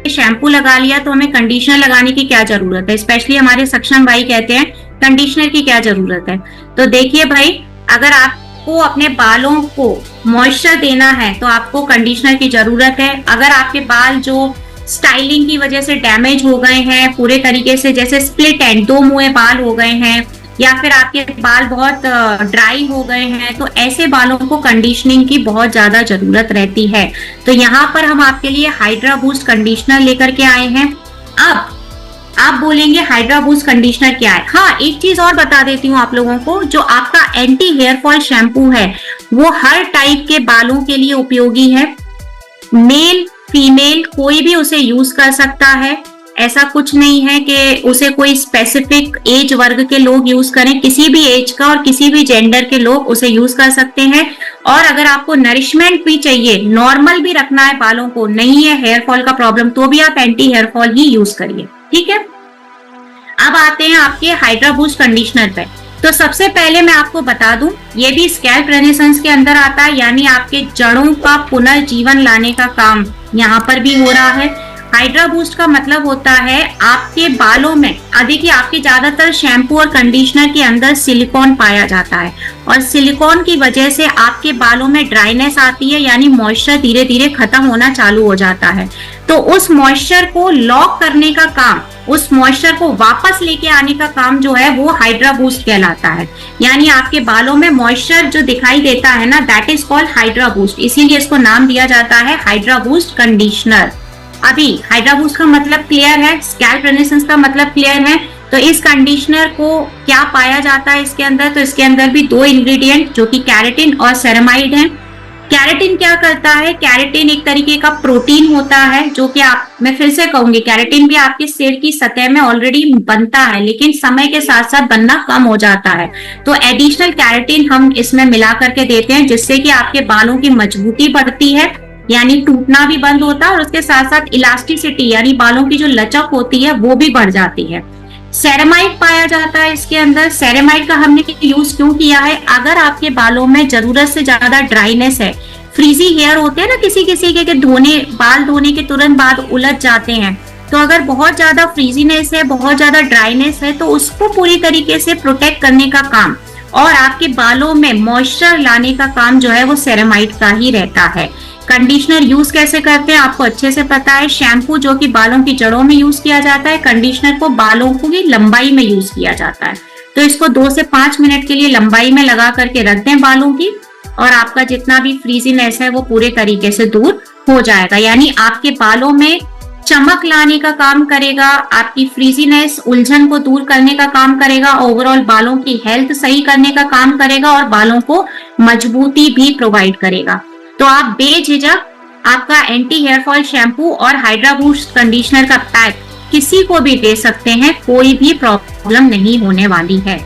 Shampoo लगा लिया तो हमें कंडीशनर लगाने की क्या जरूरत है। स्पेशली हमारे सक्षम भाई कहते हैं कंडीशनर की क्या जरूरत है। तो देखिए भाई, अगर आपको अपने बालों को मॉइस्चर देना है तो आपको कंडीशनर की जरूरत है। अगर आपके बाल जो स्टाइलिंग की वजह से डैमेज हो गए हैं पूरे तरीके से, जैसे स्प्लिट एंड, दो मुंहे बाल हो गए हैं, या फिर आपके बाल बहुत ड्राई हो गए हैं, तो ऐसे बालों को कंडीशनिंग की बहुत ज्यादा जरूरत रहती है। तो यहाँ पर हम आपके लिए हाइड्रा बूस्ट कंडीशनर लेकर के आए हैं। अब आप बोलेंगे हाइड्रा बूस्ट कंडीशनर क्या है। हाँ, एक चीज और बता देती हूँ आप लोगों को, जो आपका एंटी हेयर फॉल शैम्पू है वो हर टाइप के बालों के लिए उपयोगी है। मेल फीमेल कोई भी उसे यूज कर सकता है। ऐसा कुछ नहीं है कि उसे कोई स्पेसिफिक एज वर्ग के लोग यूज करें, किसी भी एज का और किसी भी जेंडर के लोग उसे यूज कर सकते हैं। और अगर आपको नरिशमेंट भी चाहिए, नॉर्मल भी रखना है बालों को, नहीं है हेयर फॉल का प्रॉब्लम, तो भी आप एंटी हेयर फॉल ही यूज करिए, ठीक है। अब आते हैं आपके हाइड्रा बूस्ट कंडीशनर पे। तो सबसे पहले मैं आपको बता दूं, ये भी स्कैल्प रेनेसेंस के अंदर आता है, यानी आपके जड़ों का पुनर्जीवन लाने का काम यहाँ पर भी हो रहा है। हाइड्रा बूस्ट का मतलब होता है आपके बालों में, देखिए आपके ज्यादातर शैम्पू और कंडीशनर के अंदर सिलिकॉन पाया जाता है, और सिलिकॉन की वजह से आपके बालों में ड्राइनेस आती है, यानी मॉइस्चर धीरे धीरे खत्म होना चालू हो जाता है। तो उस मॉइस्चर को लॉक करने का काम, उस मॉइस्चर को वापस लेके आने का काम जो है वो हाइड्रा बूस्ट कहलाता है। यानी आपके बालों में मॉइस्चर जो दिखाई देता है ना, that is called hydra boost, इसीलिए इसको नाम दिया जाता है हाइड्रा बूस्ट कंडीशनर। अभी हाइड्रा बूस्ट का मतलब क्लियर है, स्कैल्प रेनेसेंस का मतलब क्लियर है। तो इस कंडीशनर को क्या पाया जाता है इसके अंदर, तो इसके अंदर भी दो इंग्रेडिएंट जो कि कैरेटिन और सेरेमाइड हैं। कैरेटिन क्या करता है, कैरेटिन एक तरीके का प्रोटीन होता है जो कि मैं फिर से कहूंगी, कैरेटिन भी आपके सिर की सतह में ऑलरेडी बनता है, लेकिन समय के साथ साथ बनना कम हो जाता है। तो एडिशनल कैरेटिन हम इसमें मिला करके देते हैं, जिससे कि आपके बालों की मजबूती बढ़ती है, यानी टूटना भी बंद होता है, और उसके साथ साथ इलास्टिसिटी यानी बालों की जो लचक होती है वो भी बढ़ जाती है। सेरेमाइड पाया जाता है इसके अंदर। सेरेमाइड का हमने यूज क्यों किया है, अगर आपके बालों में जरूरत से ज्यादा ड्राइनेस है, फ्रीजी हेयर होते हैं ना किसी किसी के बाल धोने के तुरंत बाद उलझ जाते हैं, तो अगर बहुत ज्यादा फ्रीजीनेस है, बहुत ज्यादा ड्राइनेस है, तो उसको पूरी तरीके से प्रोटेक्ट करने का काम और आपके बालों में मॉइस्चर लाने का काम जो है वो सेरेमाइड का ही रहता है। कंडीशनर यूज कैसे करते हैं आपको अच्छे से पता है। शैम्पू जो कि बालों की जड़ों में यूज किया जाता है, कंडीशनर को बालों की लंबाई में यूज किया जाता है। तो इसको 2 से 5 मिनट के लिए लंबाई में लगा करके रख दें बालों की, और आपका जितना भी फ्रीजीनेस है वो पूरे तरीके से दूर हो जाएगा। यानी आपके बालों में चमक लाने का काम करेगा, आपकी फ्रीजीनेस उलझन को दूर करने का काम करेगा, ओवरऑल बालों की हेल्थ सही करने का काम करेगा, और बालों को मजबूती भी प्रोवाइड करेगा। तो आप बेझिझक आपका एंटी हेयर फॉल शैम्पू और हाइड्रा बूस्ट कंडीशनर का पैक किसी को भी दे सकते हैं, कोई भी प्रॉब्लम नहीं होने वाली है।